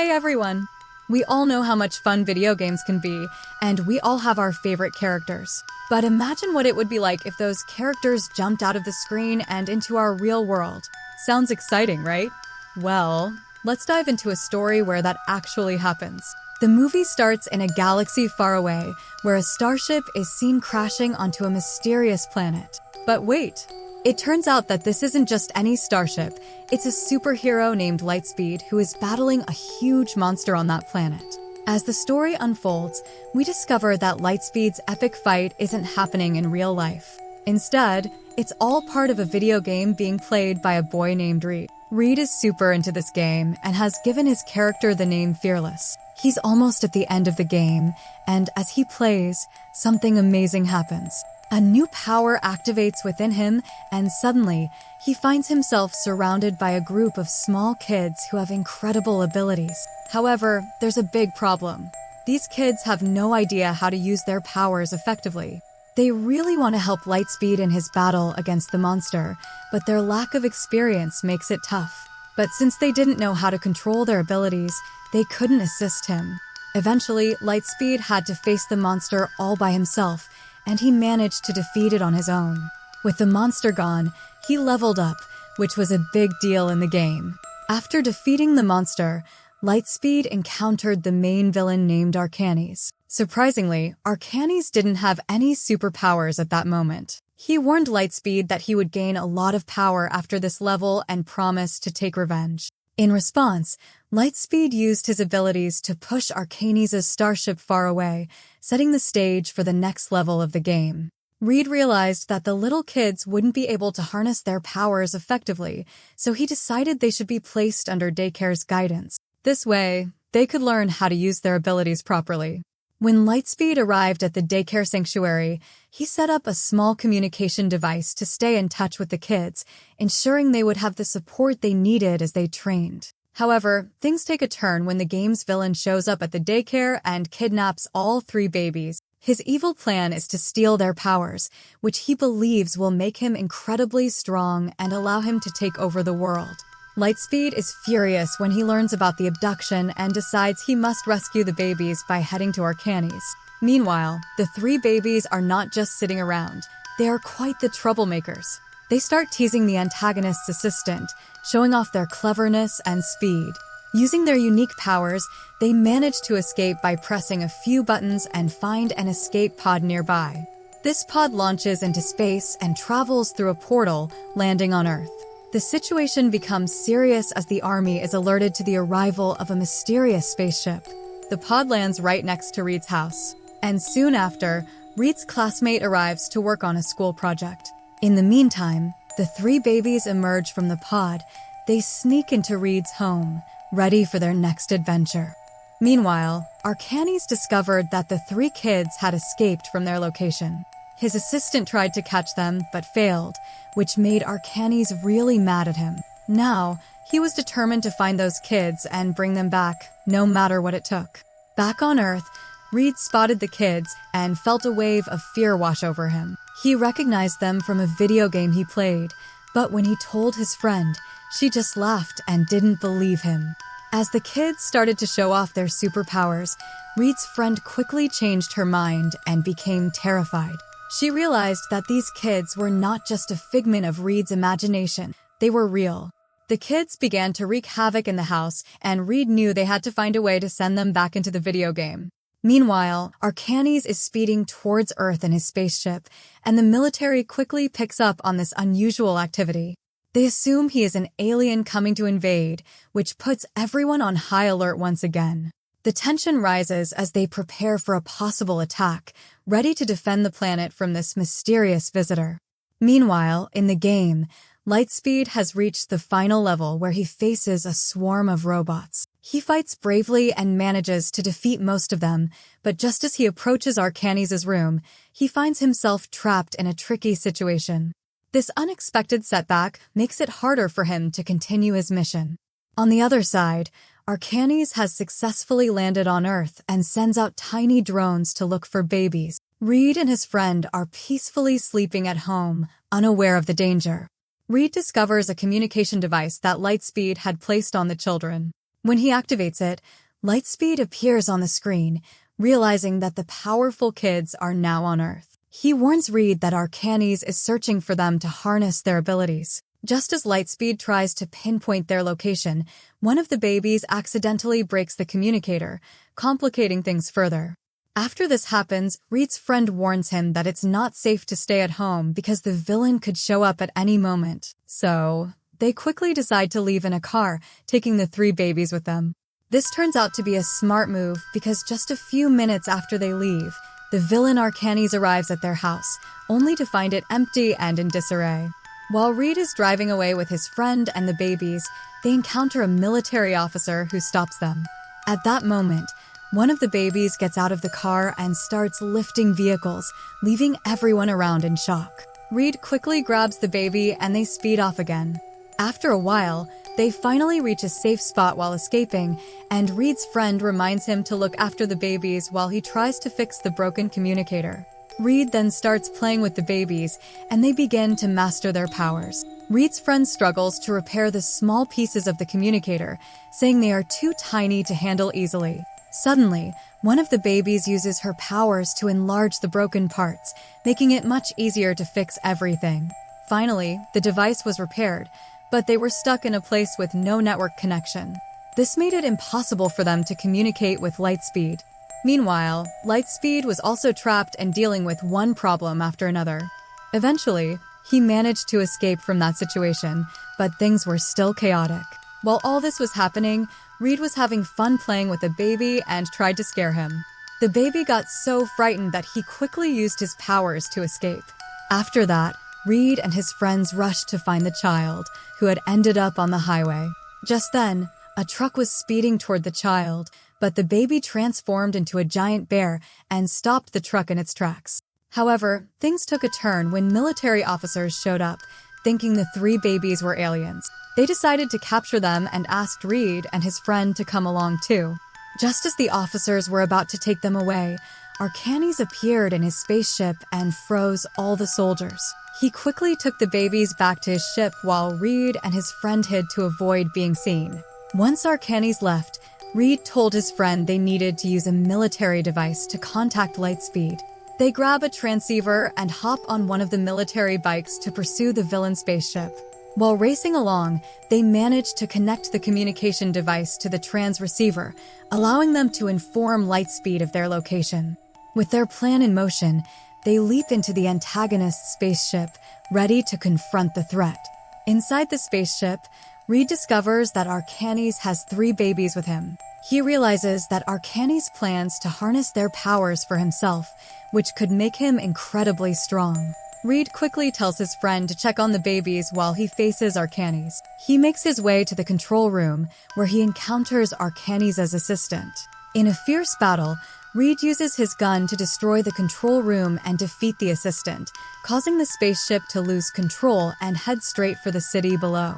Hey everyone! We all know how much fun video games can be, and we all have our favorite characters. But imagine what it would be like if those characters jumped out of the screen and into our real world. Sounds exciting, right? Well, let's dive into a story where that actually happens. The movie starts in a galaxy far away, where a starship is seen crashing onto a mysterious planet. But wait! It turns out that this isn't just any starship, it's a superhero named Lightspeed who is battling a huge monster on that planet. As the story unfolds, we discover that Lightspeed's epic fight isn't happening in real life. Instead, it's all part of a video game being played by a boy named Reed. Reed is super into this game and has given his character the name Fearless. He's almost at the end of the game, and as he plays, something amazing happens. A new power activates within him, and suddenly, he finds himself surrounded by a group of small kids who have incredible abilities. However, there's a big problem. These kids have no idea how to use their powers effectively. They really want to help Lightspeed in his battle against the monster, but their lack of experience makes it tough. But since they didn't know how to control their abilities, they couldn't assist him. Eventually, Lightspeed had to face the monster all by himself, and he managed to defeat it on his own. With the monster gone, he leveled up, which was a big deal in the game. After defeating the monster, Lightspeed encountered the main villain named Arcanes. Surprisingly, Arcanes didn't have any superpowers at that moment. He warned Lightspeed that he would gain a lot of power after this level and promised to take revenge. In response, Lightspeed used his abilities to push Arcanes' starship far away, setting the stage for the next level of the game. Reed realized that the little kids wouldn't be able to harness their powers effectively, so he decided they should be placed under daycare's guidance. This way, they could learn how to use their abilities properly. When Lightspeed arrived at the daycare sanctuary, he set up a small communication device to stay in touch with the kids, ensuring they would have the support they needed as they trained. However, things take a turn when the game's villain shows up at the daycare and kidnaps all 3 babies. His evil plan is to steal their powers, which he believes will make him incredibly strong and allow him to take over the world. Lightspeed is furious when he learns about the abduction and decides he must rescue the babies by heading to Arcanes. Meanwhile, the 3 babies are not just sitting around. They are quite the troublemakers. They start teasing the antagonist's assistant, showing off their cleverness and speed. Using their unique powers, they manage to escape by pressing a few buttons and find an escape pod nearby. This pod launches into space and travels through a portal, landing on Earth. The situation becomes serious as the army is alerted to the arrival of a mysterious spaceship. The pod lands right next to Reed's house, and soon after, Reed's classmate arrives to work on a school project. In the meantime, the 3 babies emerge from the pod. They sneak into Reed's home, ready for their next adventure. Meanwhile, Arcanes discovered that the 3 kids had escaped from their location. His assistant tried to catch them, but failed, which made Arcanes really mad at him. Now, he was determined to find those kids and bring them back, no matter what it took. Back on Earth, Reed spotted the kids and felt a wave of fear wash over him. He recognized them from a video game he played, but when he told his friend, she just laughed and didn't believe him. As the kids started to show off their superpowers, Reed's friend quickly changed her mind and became terrified. She realized that these kids were not just a figment of Reed's imagination, they were real. The kids began to wreak havoc in the house, and Reed knew they had to find a way to send them back into the video game. Meanwhile, Arcanes is speeding towards Earth in his spaceship, and the military quickly picks up on this unusual activity. They assume he is an alien coming to invade, which puts everyone on high alert once again. The tension rises as they prepare for a possible attack, ready to defend the planet from this mysterious visitor. Meanwhile, in the game, Lightspeed has reached the final level where he faces a swarm of robots. He fights bravely and manages to defeat most of them, but just as he approaches Arcanes' room, he finds himself trapped in a tricky situation. This unexpected setback makes it harder for him to continue his mission. On the other side, Arcanes has successfully landed on Earth and sends out tiny drones to look for babies. Reed and his friend are peacefully sleeping at home, unaware of the danger. Reed discovers a communication device that Lightspeed had placed on the children. When he activates it, Lightspeed appears on the screen, realizing that the powerful kids are now on Earth. He warns Reed that Arcanes is searching for them to harness their abilities. Just as Lightspeed tries to pinpoint their location, one of the babies accidentally breaks the communicator, complicating things further. After this happens, Reed's friend warns him that it's not safe to stay at home because the villain could show up at any moment. So, they quickly decide to leave in a car, taking the 3 babies with them. This turns out to be a smart move because just a few minutes after they leave, the villain Arcanes arrives at their house, only to find it empty and in disarray. While Reed is driving away with his friend and the babies, they encounter a military officer who stops them. At that moment, one of the babies gets out of the car and starts lifting vehicles, leaving everyone around in shock. Reed quickly grabs the baby and they speed off again. After a while, they finally reach a safe spot while escaping, and Reed's friend reminds him to look after the babies while he tries to fix the broken communicator. Reed then starts playing with the babies, and they begin to master their powers. Reed's friend struggles to repair the small pieces of the communicator, saying they are too tiny to handle easily. Suddenly, one of the babies uses her powers to enlarge the broken parts, making it much easier to fix everything. Finally, the device was repaired, but they were stuck in a place with no network connection. This made it impossible for them to communicate with Lightspeed. Meanwhile, Lightspeed was also trapped and dealing with one problem after another. Eventually, he managed to escape from that situation, but things were still chaotic. While all this was happening, Reed was having fun playing with a baby and tried to scare him. The baby got so frightened that he quickly used his powers to escape. After that, Reed and his friends rushed to find the child, who had ended up on the highway. Just then, a truck was speeding toward the child, but the baby transformed into a giant bear and stopped the truck in its tracks. However, things took a turn when military officers showed up, thinking the 3 babies were aliens. They decided to capture them and asked Reed and his friend to come along too. Just as the officers were about to take them away, Arcanes appeared in his spaceship and froze all the soldiers. He quickly took the babies back to his ship while Reed and his friend hid to avoid being seen. Once Arcanes left, Reed told his friend they needed to use a military device to contact Lightspeed. They grab a transceiver and hop on one of the military bikes to pursue the villain spaceship. While racing along, they manage to connect the communication device to the transceiver, allowing them to inform Lightspeed of their location. With their plan in motion, they leap into the antagonist's spaceship, ready to confront the threat. Inside the spaceship, Reed discovers that Arcanes has 3 babies with him. He realizes that Arcanes plans to harness their powers for himself, which could make him incredibly strong. Reed quickly tells his friend to check on the babies while he faces Arcanes. He makes his way to the control room, where he encounters Arcanes' assistant. In a fierce battle, Reed uses his gun to destroy the control room and defeat the assistant, causing the spaceship to lose control and head straight for the city below.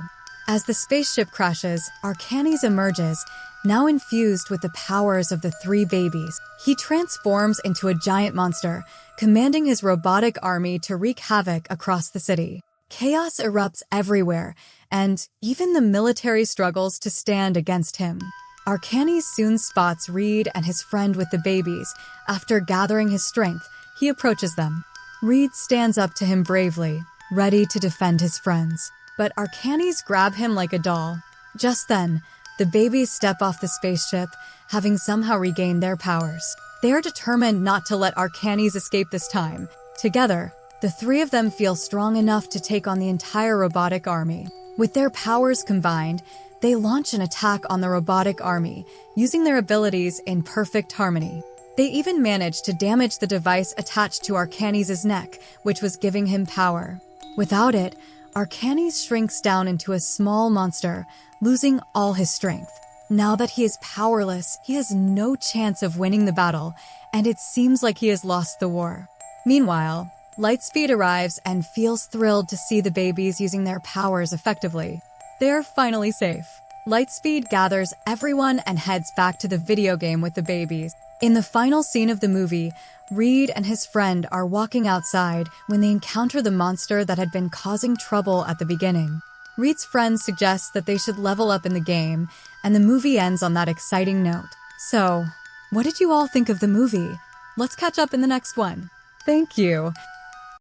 As the spaceship crashes, Arcanes emerges, now infused with the powers of the 3 babies. He transforms into a giant monster, commanding his robotic army to wreak havoc across the city. Chaos erupts everywhere, and even the military struggles to stand against him. Arcanes soon spots Reed and his friend with the babies. After gathering his strength, he approaches them. Reed stands up to him bravely, ready to defend his friends. But Arcanes grab him like a doll. Just then, the babies step off the spaceship, having somehow regained their powers. They are determined not to let Arcanes escape this time. Together, the 3 of them feel strong enough to take on the entire robotic army. With their powers combined, they launch an attack on the robotic army, using their abilities in perfect harmony. They even manage to damage the device attached to Arcanes' neck, which was giving him power. Without it, Arcanes shrinks down into a small monster, losing all his strength. Now that he is powerless, he has no chance of winning the battle, and it seems like he has lost the war. Meanwhile, Lightspeed arrives and feels thrilled to see the babies using their powers effectively. They are finally safe. Lightspeed gathers everyone and heads back to the video game with the babies. In the final scene of the movie, Reed and his friend are walking outside when they encounter the monster that had been causing trouble at the beginning. Reed's friends suggest that they should level up in the game, and the movie ends on that exciting note. So, what did you all think of the movie? Let's catch up in the next one. Thank you.